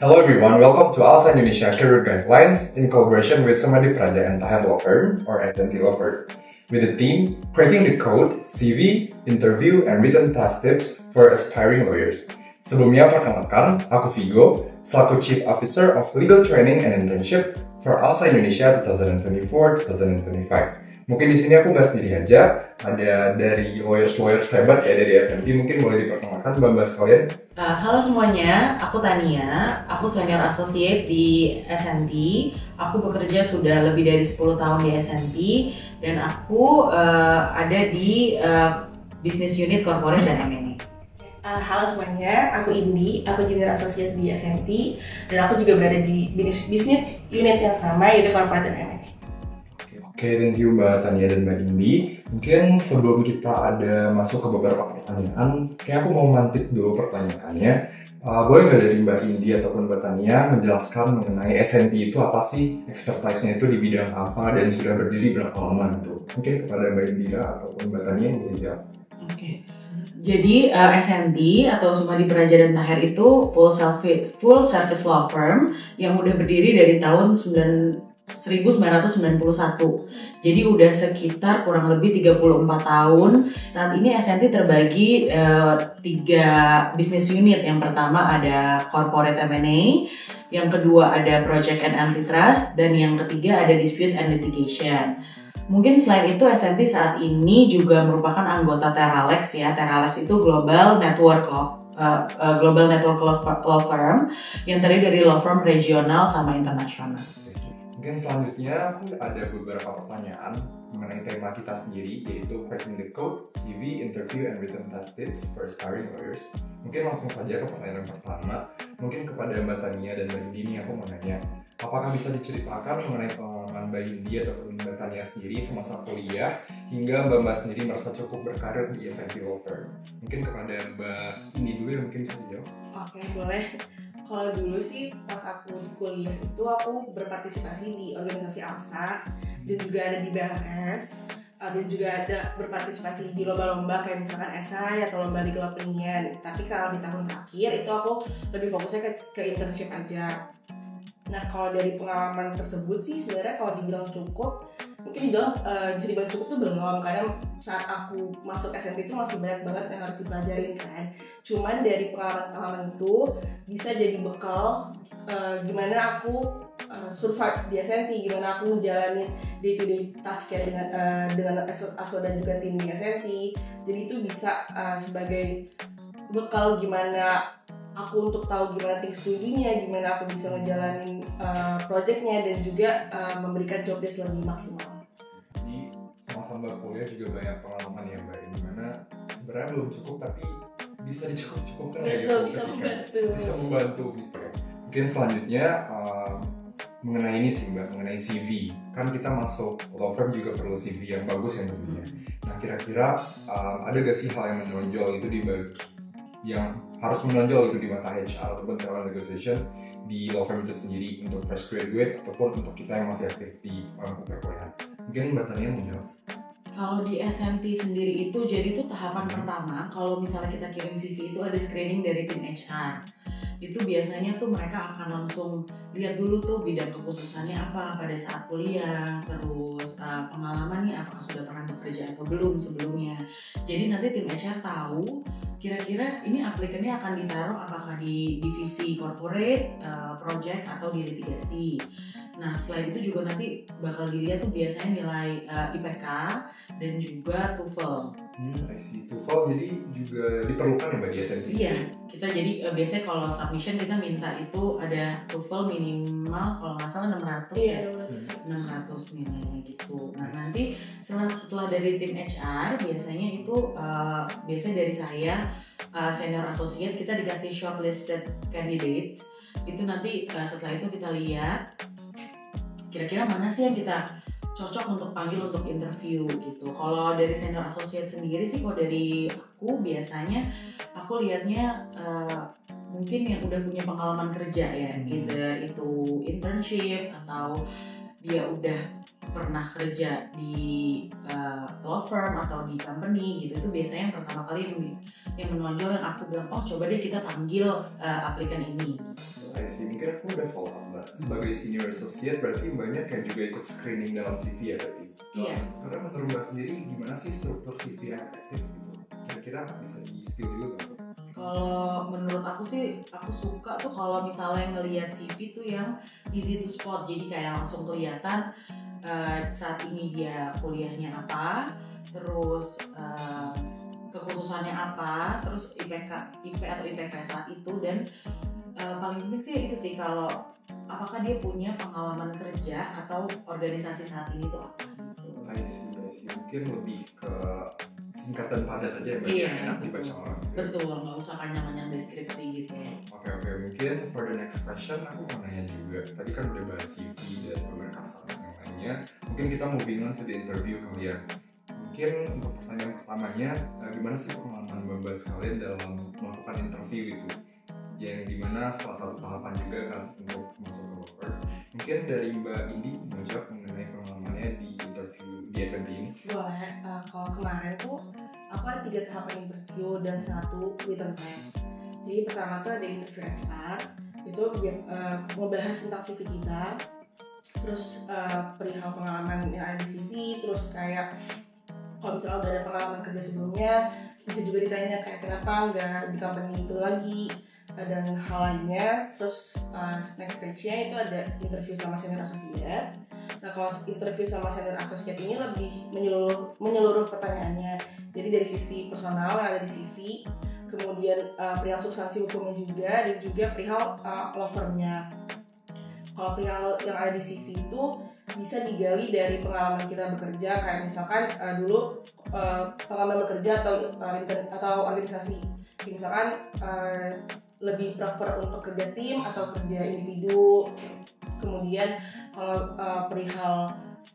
Hello everyone, welcome to ALSA Indonesia Career Guidelines in collaboration with Samadi Praja and Tahir Law Firm or SNT Law Firm with the theme Cracking the Code, CV, Interview, and Written Task Tips for Aspiring Lawyers. Sebelumnya perkenalkan, aku Vigo, selaku Chief Officer of Legal Training and Internship for ALSA Indonesia 2024-2025. Mungkin di sini aku nggak sendiri aja, ada dari lawyers hebat ya dari SNT. Mungkin boleh diperkenalkan mbak-mbak sekalian. Halo semuanya, aku Tania, aku Senior Associate di SNT. Aku bekerja sudah lebih dari 10 tahun di SNT dan aku ada di Business Unit Corporate dan M&A. Halo semuanya, aku Indi, aku Junior Associate di SNT dan aku juga berada di Business Unit yang sama yaitu Corporate dan M&A. Oke, thank you Mbak Tania dan Mbak Indi. Mungkin sebelum kita ada masuk ke beberapa pertanyaan, kayak aku mau mantik dulu pertanyaannya. Boleh nggak dari Mbak Indi ataupun Mbak Tania menjelaskan mengenai SNT itu apa sih? Expertise-nya itu di bidang apa dan sudah berdiri berapa lama gitu? Mungkin kepada Mbak Indi ataupun Mbak Tania yang boleh jawab. Oke. Jadi SNT atau Sumadi Praja dan Tahir itu full service law firm yang udah berdiri dari tahun 1991. Jadi udah sekitar kurang lebih 34 tahun. Saat ini SNT terbagi 3 business unit. Yang pertama ada Corporate M&A, yang kedua ada Project and Antitrust, dan yang ketiga ada Dispute and Litigation. Mungkin selain itu SNT saat ini juga merupakan anggota Terallax ya. Terallax itu Global Network Law Firm yang terdiri dari law firm regional sama internasional. Mungkin selanjutnya ada beberapa pertanyaan mengenai tema kita sendiri, yaitu Cracking the Code, CV, Interview, and Written Task Tips for Aspiring Lawyers. Mungkin langsung saja ke pertanyaan pertama. Mungkin kepada Mbak Tania dan Mbak Indi nih aku mau nanya, apakah bisa diceritakan mengenai pengalaman Mbak Indi ataupun Mbak Tania sendiri semasa kuliah hingga Mbak sendiri merasa cukup berkarir di SNT Law Firm? Mungkin kepada Mbak Indi dulu yang mungkin bisa dijawab. Oke, boleh. Kalau dulu sih pas aku kuliah itu aku berpartisipasi di organisasi ALSA dan juga ada di BMS dan juga ada berpartisipasi di lomba-lomba kayak misalkan esai atau lomba legal opinion. Tapi kalau di tahun terakhir itu aku lebih fokusnya ke internship aja. Nah kalau dari pengalaman tersebut sih sebenarnya kalau dibilang cukup, mungkin dibilang bisa dibilang cukup tuh belum, karena saat aku masuk SMP itu masih banyak banget yang harus dipelajarin kan. Cuman dari pengalaman itu bisa jadi bekal gimana aku survive di SNT, gimana aku menjalani day to day task ya dengan ASO dan juga tim di SNT. Jadi itu bisa sebagai bekal gimana aku untuk tahu gimana things to do-nya, gimana aku bisa ngejalanin project-nya dan juga memberikan job desk lebih maksimal. Jadi semasa Mbak kuliah juga banyak pengalaman ya Mbak, di mana sebenarnya belum cukup tapi bisa dicukup-cukupkan ya gitu. Bisa membantu gitu. Mungkin selanjutnya mengenai ini sih Mbak, mengenai CV. Kan kita masuk law firm juga perlu CV yang bagus yang tentunya. Nah kira-kira ada gak sih hal yang menonjol itu yang harus menonjol itu di mata HR ataupun talent negotiation di law firm itu sendiri untuk fresh graduate ataupun untuk kita yang masih aktif di perkuliahan? Mungkin Mbak Tania mau jawab. Kalau di SNT sendiri itu jadi itu tahapan pertama kalau misalnya kita kirim CV itu ada screening dari tim HR. Itu biasanya tuh mereka akan langsung lihat dulu tuh bidang kekhususannya apa pada saat kuliah, terus pengalamannya apakah sudah pernah bekerja atau belum sebelumnya. Jadi nanti tim HR tahu kira-kira ini aplikannya akan ditaruh apakah di divisi corporate, project atau di litigasi. Nah selain itu juga nanti bakal dilihat tuh biasanya nilai IPK dan juga TOEFL. I see. TOEFL jadi juga diperlukan ya Mbak di SNT? Iya, kita jadi biasanya kalau submission kita minta itu ada TOEFL minimal kalau nggak salah 600 ya. 600 nilainya gitu. Nah nanti setelah dari tim HR biasanya itu biasanya dari saya senior associate kita dikasih shortlisted candidates. Itu nanti setelah itu kita lihat kira-kira mana sih yang kita cocok untuk panggil untuk interview gitu. Kalau dari senior associate sendiri sih, kalau dari aku biasanya aku lihatnya mungkin yang udah punya pengalaman kerja ya, either itu internship atau dia udah pernah kerja di law firm atau di company gitu. Itu biasanya yang pertama kali yang menonjol yang aku bilang, oh coba deh kita panggil aplikan ini gitu. Ini mungkin aku udah follow up Mbak. Sebagai senior associate berarti banyak yang juga ikut screening dalam CV ya berarti. Iya. Sebenarnya menurut Mbak sendiri gimana sih struktur CV yang efektif gitu? Kira-kira bisa di-spill dulu nggak? Kalau menurut aku sih, aku suka tuh kalau misalnya ngelihat CV tuh yang easy to spot, jadi kayak langsung kelihatan saat ini dia kuliahnya apa, terus kekhususannya apa, terus IP atau IPK saat itu, dan paling penting sih itu sih, kalau apakah dia punya pengalaman kerja atau organisasi saat ini tuh apa gitu. I see. Mungkin lebih ke singkat dan padat aja ya, Iya, enak dibaca orang. Betul, nggak usah panjang-panjang deskripsi gitu. Oke, mungkin for the next question aku mau nanya juga. Tadi kan udah bahas CV dan pemberkasan yang lainnya. Mungkin kita moving on to the interview kali ya. Mungkin untuk pertanyaan pertamanya, gimana sih pengalaman Mbak sekalian dalam melakukan interview itu? Yang dimana salah satu tahapan juga kan untuk masuk ke Workers. Mungkin dari Mbak Indi menjawab mengenai pengalamannya di interview di SMP ini. Boleh. Kalau kemarin tuh aku ada 3 tahapan interview dan 1 written test. Jadi pertama tuh ada interview HR, itu membahas tentang CV kita, terus perihal pengalaman yang ada di CV, terus kayak kalau misalnya udah ada pengalaman kerja sebelumnya, bisa juga ditanya kayak kenapa nggak di company itu lagi, dan hal lainnya. Terus next stage-nya itu ada interview sama senior associate. Nah, kalau interview sama senior associate ini lebih menyeluruh pertanyaannya. Jadi dari sisi personal yang ada di CV, kemudian perihal substansi hukumnya juga, dan juga perihal law firm-nya. Kalau perihal yang ada di CV itu bisa digali dari pengalaman kita bekerja, kayak misalkan dulu pengalaman bekerja atau organisasi. Misalkan lebih prefer untuk kerja tim atau kerja individu. Kemudian kalau perihal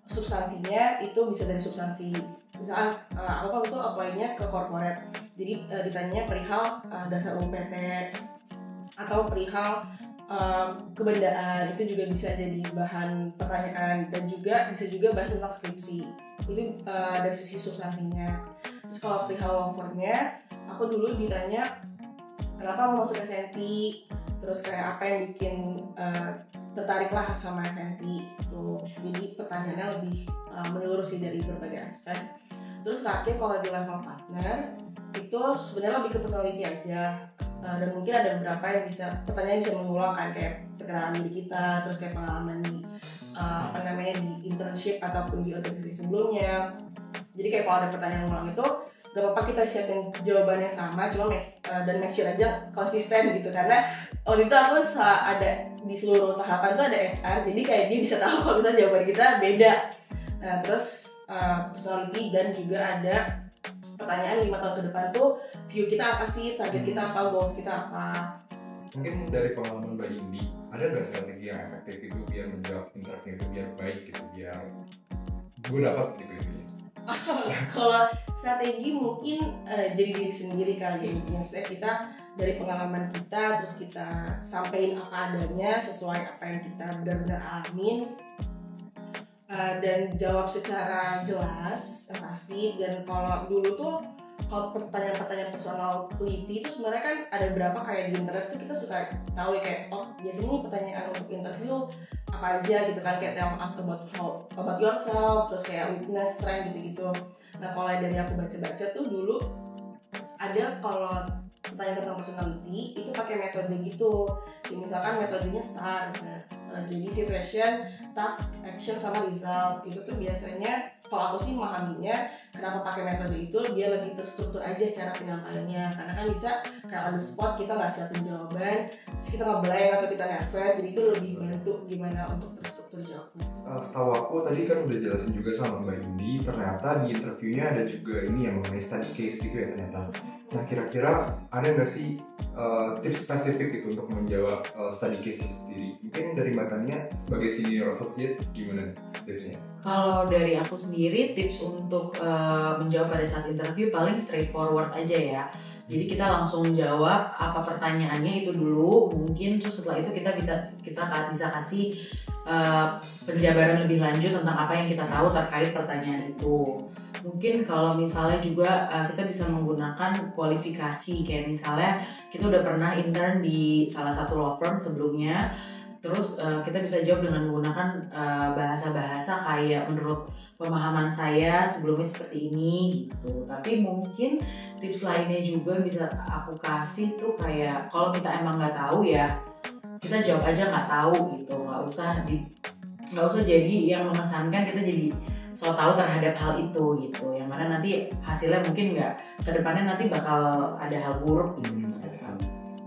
substansinya itu bisa dari substansi. Misalkan aku waktu itu apply-nya ke corporate, jadi ditanya perihal dasar UPT atau perihal kebendaan, itu juga bisa jadi bahan pertanyaan, dan juga bisa juga bahas tentang skripsi. Itu dari sisi substansinya. Terus kalau perihal law firm-nya, aku dulu ditanya kenapa mau masuk SNT, terus kayak apa yang bikin tertarik lah sama SNT tuh. Jadi pertanyaannya lebih menyeluruh sih dari berbagai aspek. Terus terakhir kalau di level partner itu sebenarnya lebih ke personality aja, dan mungkin ada beberapa yang pertanyaan bisa mengulang kan, kayak perkenalan diri kita, terus kayak pengalaman di di internship ataupun di organisasi sebelumnya. Jadi kayak kalau ada pertanyaan ulang itu gak apa-apa kita siapin jawaban yang sama, cuma dan make sure aja konsisten gitu, karena waktu itu aku ada di seluruh tahapan tuh ada HR, jadi kayak dia bisa tahu kalau misalnya jawaban kita beda. Nah, terus personality, dan juga ada pertanyaan 5 tahun ke depan tuh view kita apa sih, target kita apa, goals kita apa. Mungkin dari pengalaman Mbak Indi, ada nggak strategi yang efektif itu biar menjawab interview itu biar baik gitu, biar gue dapat gitu intinya? Kalau strategi mungkin jadi diri sendiri kali ya, intinya kita dari pengalaman kita, terus kita sampein apa adanya sesuai apa yang kita benar-benar alamin, dan jawab secara jelas yang pasti. Dan kalau dulu tuh kalau pertanyaan-pertanyaan personality itu sebenarnya kan ada beberapa kayak di internet tuh kita suka tahu ya, kayak biasanya nih pertanyaan untuk interview apa aja gitu kan, kayak tell us about yourself, terus kayak weakness, strength gitu-gitu. Nah, kalau dari aku baca-baca tuh dulu ada kalau pertanyaan tentang personality itu pakai metode gitu. Ya, misalkan metodenya STAR. Jadi situation, task, action, sama result. Itu tuh biasanya kalau aku sih memahaminya kenapa pakai metode itu, dia lebih terstruktur aja cara penyampaiannya. Karena kan bisa kayak on the spot kita nggak siapin jawaban, terus kita nge-blank atau kita nervous, jadi itu lebih membantu gimana untuk terstruktur jawabnya. Setahu aku tadi kan udah jelasin juga sama Mbak Indi, ternyata di interviewnya ada juga ini yang mengenai study case gitu ya ternyata. Nah, kira-kira ada nggak sih tips spesifik gitu untuk menjawab study case itu sendiri? Mungkin dari Mbak Tania sebagai senior associate gimana tipsnya? Kalau dari aku sendiri, tips untuk menjawab pada saat interview paling straightforward aja ya. Jadi kita langsung jawab apa pertanyaannya itu dulu, mungkin terus setelah itu kita bisa kasih penjabaran lebih lanjut tentang apa yang kita tahu terkait pertanyaan itu. Mungkin kalau misalnya juga kita bisa menggunakan kualifikasi, kayak misalnya kita udah pernah intern di salah satu law firm sebelumnya, terus kita bisa jawab dengan menggunakan bahasa-bahasa kayak menurut pemahaman saya sebelumnya seperti ini gitu. Tapi mungkin tips lainnya juga bisa aku kasih tuh kayak kalau kita emang nggak tahu ya kita jawab aja nggak tahu gitu, nggak usah jadi yang mengesankan kita jadi so tahu terhadap hal itu gitu, yang mana nanti hasilnya mungkin nggak, kedepannya nanti bakal ada hal buruk gitu.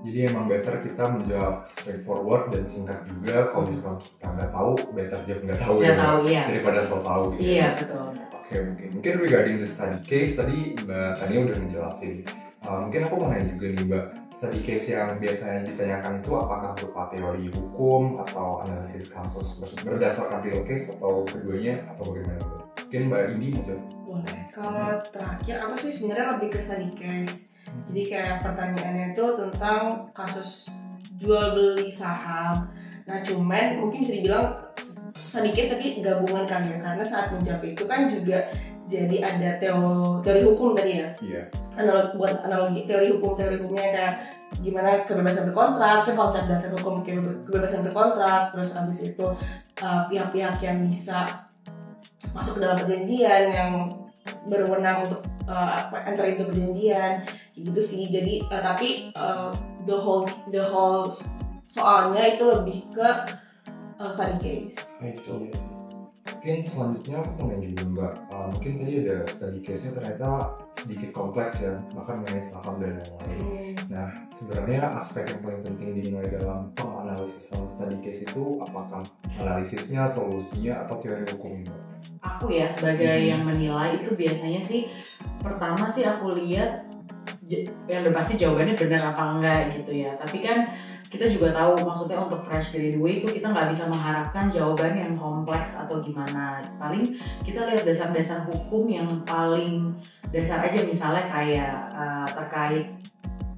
Jadi emang better kita menjawab straightforward dan singkat juga. Kalau misalkan kita nggak tahu, better jawab nggak tahu ya, iya. Daripada so tahu gitu. Iya betul. Oke, mungkin regarding the study case tadi Mbak Tania udah menjelasin. Mungkin aku mau nanya juga nih Mbak, study case yang biasanya ditanyakan itu apakah berupa teori hukum atau analisis kasus berdasarkan real case atau keduanya atau bagaimana Mbak? Mungkin Mbak Indi mau jawab? Boleh. Kalau terakhir aku sih sebenarnya lebih ke study case. Jadi kayak pertanyaannya itu tentang kasus jual beli saham. Nah cuman mungkin bisa dibilang sedikit tapi gabungan kan ya, karena saat menjawab itu kan juga jadi ada teori hukum tadi ya. Iya. Buat analogi teori hukumnya kayak gimana kebebasan berkontrak, konsep dasar hukum kebebasan berkontrak, terus abis itu pihak-pihak yang bisa masuk ke dalam perjanjian, yang berwenang untuk enter into perjanjian, gitu sih. Jadi tapi the whole soalnya itu lebih ke study case. Mungkin selanjutnya aku pengen juga Mbak, mungkin tadi ada study case-nya ternyata sedikit kompleks ya, bahkan mengenai saham dan lain-lain. Nah sebenarnya aspek yang paling penting dinilai dalam penganalisis study case itu apakah analisisnya, solusinya, atau teori hukumnya? Aku ya sebagai yang menilai itu biasanya sih pertama sih aku lihat yang udah pasti jawabannya benar apa enggak gitu ya. Tapi kan kita juga tahu maksudnya untuk fresh graduate itu kita nggak bisa mengharapkan jawaban yang kompleks atau gimana. Paling kita lihat dasar-dasar hukum yang paling dasar aja, misalnya kayak terkait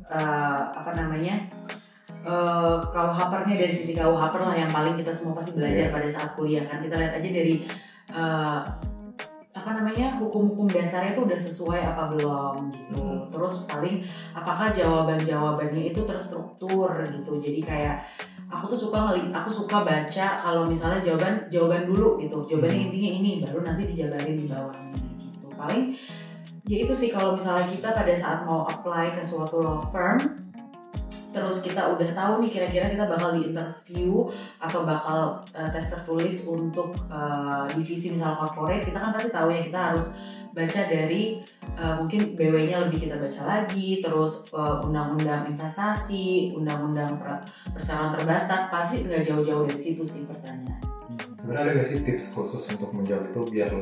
KUHP-nya, dari sisi KUHP lah yang paling kita semua pasti belajar pada saat kuliah kan. Kita lihat aja dari hukum-hukum dasarnya itu udah sesuai apa belum gitu. Terus paling apakah jawabannya itu terstruktur gitu. Jadi kayak aku suka baca kalau misalnya jawaban dulu gitu. Jawabannya intinya ini, baru nanti dijabarin di bawahnya gitu. Paling ya itu sih kalau misalnya kita pada saat mau apply ke suatu law firm, terus kita udah tahu nih kira-kira kita bakal di-interview atau bakal tes tertulis untuk divisi misal corporate, kita kan pasti tahu ya kita harus baca dari mungkin BW-nya lebih kita baca lagi, terus undang-undang investasi, undang-undang persamaan terbatas, pasti nggak jauh-jauh dari situ sih pertanyaan. Sebenarnya ada nggak sih tips khusus untuk menjawab itu biar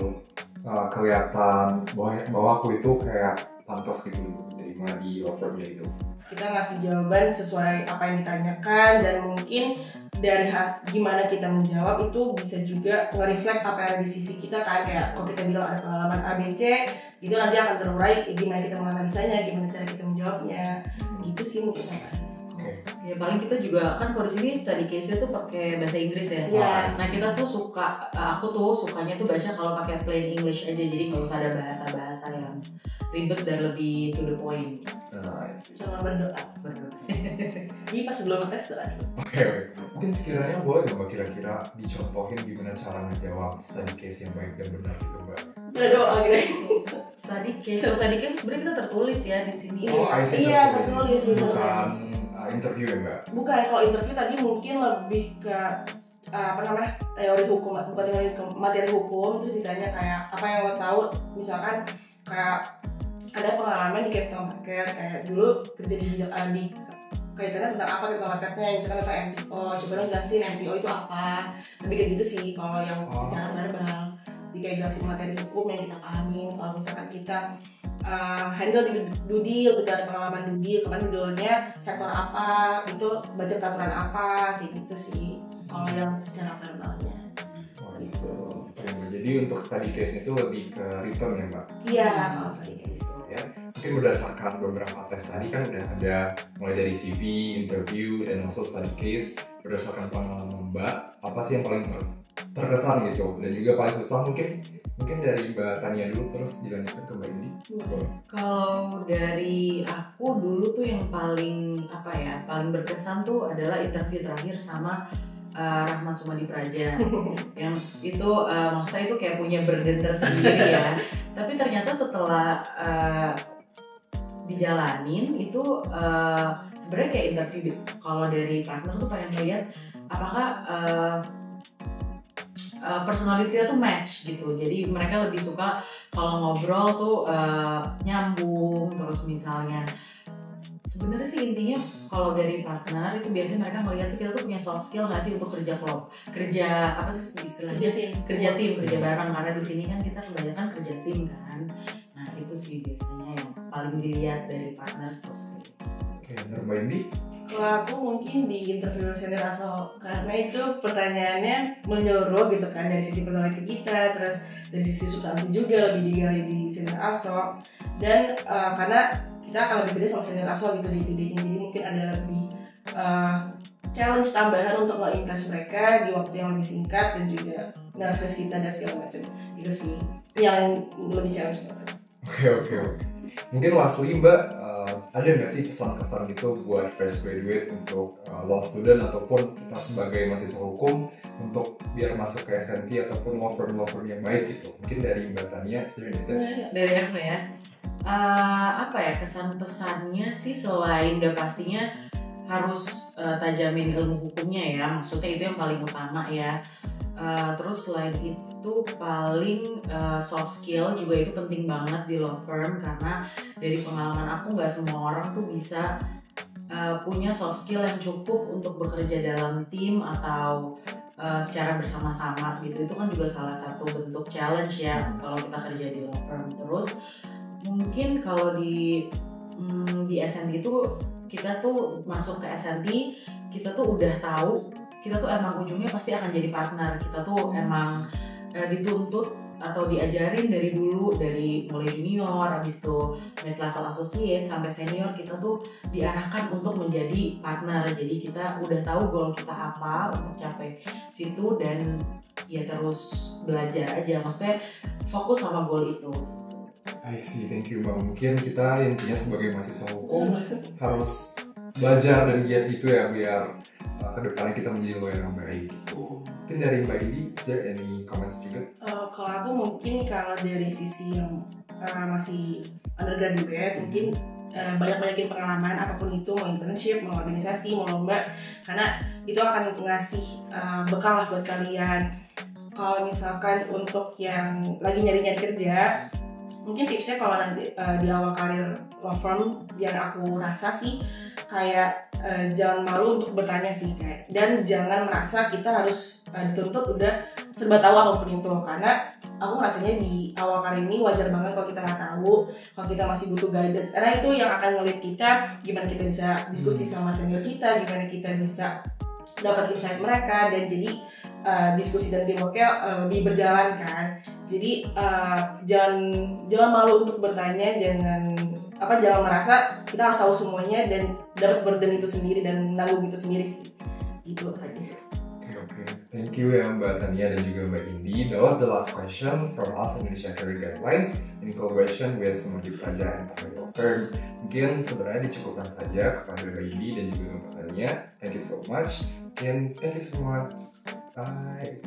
kelihatan bahwa aku itu kayak pantas gitu diterima di law firmnya itu? Kita ngasih jawaban sesuai apa yang ditanyakan, dan mungkin dari gimana kita menjawab itu bisa juga nge-reflect apa yang ada di CV kita kan. Kayak kalau kita bilang ada pengalaman ABC, itu nanti akan terurai gimana kita menganalisanya, gimana cara kita menjawabnya, gitu sih mungkin kan. Ya paling kita juga kan kalau di sini study case-nya tuh pakai bahasa Inggris ya. Yes. Nah kita tuh aku tuh sukanya tuh baca kalau pakai plain English aja, jadi nggak usah ada bahasa-bahasa yang ribet dan lebih to the point. Cuma berdoa. Jadi pas sebelum tes doa. Oke. Mungkin sekiranya boleh nggak Mbak kira-kira dicontohin gimana cara ngejawab study case yang baik dan benar gitu Mbak? Berdoa gitu. Study case sebenarnya kita tertulis ya di sini. Iya tertulis. Bukan interview ya Mbak? Bukan, kalau interview tadi mungkin lebih ke teori hukum, bukan materi hukum, terus ditanya kayak apa yang lo tahu, misalkan kayak ada pengalaman di capital market, kayak dulu kerja di kaitannya tentang apa capital marketnya, misalkan atau MPO, coba dong jelasin MPO itu apa, lebih kayak gitu sih kalau yang secara verbal. Jadi kayak jelasin materi hukum yang kita pahami. Kalau misalkan kita handle di due deal, kita ada pengalaman due deal, kemarin due-nya sektor apa, itu baca peraturan apa, kayak gitu sih kalau yang secara verbalnya. Gitu. Jadi untuk study case itu lebih ke written ya Mbak? Iya, kalau study case ya. Mungkin berdasarkan beberapa tes tadi kan udah ada mulai dari CV, interview, dan also study case. Berdasarkan pengalaman Mbak, apa sih yang paling terkesan gitu, dan juga paling susah mungkin dari Mbak Tania dulu terus dilanjutkan ke Mbak Indi. Kalau dari aku dulu tuh yang paling paling berkesan tuh adalah interview terakhir sama Rahmat Sumadi Praja. Yang itu maksudnya itu kayak punya burden tersendiri ya. Tapi ternyata setelah dijalanin itu sebenarnya kayak interview. Kalau dari partner tuh pengen lihat apakah personality-nya tuh match gitu. Jadi mereka lebih suka kalau ngobrol tuh nyambung. Terus misalnya sebenarnya sih intinya kalau dari partner itu biasanya mereka melihat kita tuh punya soft skill nggak sih untuk kerja apa sih istilahnya kerja bareng, karena di sini kan kita kebanyakan kerja tim kan. Nah itu sih biasanya yang paling dilihat dari partner terus. Oke, Mbak Indi? Kalau aku mungkin di interview senior aso, karena itu pertanyaannya menyeluruh gitu kan, dari sisi personality kita, terus dari sisi substansi juga lebih digali di senior aso, dan karena kita akan lebih gede sama senior aso gitu di idenya, jadi mungkin ada lebih challenge tambahan untuk nge-impress mereka di waktu yang lebih singkat, dan juga nervous kita dan segala macam. Itu sih yang lebih challenge banget. Oke. Mungkin lastly Mbak, ada nggak sih kesan-kesan gitu buat fresh graduate untuk law student ataupun kita sebagai mahasiswa hukum untuk biar masuk ke SNT ataupun law firm yang baik gitu? Mungkin dari Mbak Tania, dari aku ya. Kesan pesannya sih selain udah pastinya harus tajamin ilmu hukumnya ya, maksudnya itu yang paling utama ya. Terus selain itu paling soft skill juga itu penting banget di law firm, karena dari pengalaman aku nggak semua orang tuh bisa punya soft skill yang cukup untuk bekerja dalam tim atau secara bersama-sama gitu. Itu kan juga salah satu bentuk challenge ya kalau kita kerja di law firm. Terus mungkin kalau di SNT itu kita tuh masuk ke SNT, kita tuh udah tahu kita tuh emang ujungnya pasti akan jadi partner. Kita tuh emang dituntut atau diajarin dari dulu, dari mulai junior, habis itu mid level associate sampai senior, kita tuh diarahkan untuk menjadi partner. Jadi kita udah tahu goal kita apa untuk capai situ, dan ya terus belajar aja, maksudnya fokus sama goal itu. I see, thank you Mbak. Mungkin kita intinya sebagai mahasiswa hukum harus belajar dan giat gitu ya, biar kedepannya kita menjadi lawyer yang baik. Mungkin dari Mbak Indi, is there any comments juga? Kalau aku mungkin kalau dari sisi yang masih undergraduate, mungkin banyak-banyakin pengalaman apapun itu, mau internship, mau organisasi, mau lomba, karena itu akan ngasih bekal lah buat kalian. Kalau misalkan untuk yang lagi nyari-nyari kerja, mungkin tipsnya kalau nanti di awal karir law firm yang aku rasa sih kayak jangan malu untuk bertanya sih, kayak, dan jangan merasa kita harus dituntut udah serba tahu apapun itu, karena aku rasanya di awal karir ini wajar banget kalau kita nggak tahu, kalau kita masih butuh guidance, karena itu yang akan ngelit kita gimana kita bisa diskusi sama senior kita, gimana kita bisa dapat insight mereka, dan jadi diskusi dan teamworknya lebih berjalan kan. Jadi jangan malu untuk bertanya, jangan merasa kita harus tahu semuanya dan dapat burden itu sendiri dan nanggung itu sendiri sih. Gitu aja. Oke. Thank you ya Mbak Tania dan juga Mbak Indi. That was the last question from us Indonesia Career Guidelines in collaboration with Sumadi Praja and Taman Law Firm. Mungkin sebenarnya dicukupkan saja kepada Mbak Indi dan juga Mbak Tania. Thank you so much and thank you so much. Bye.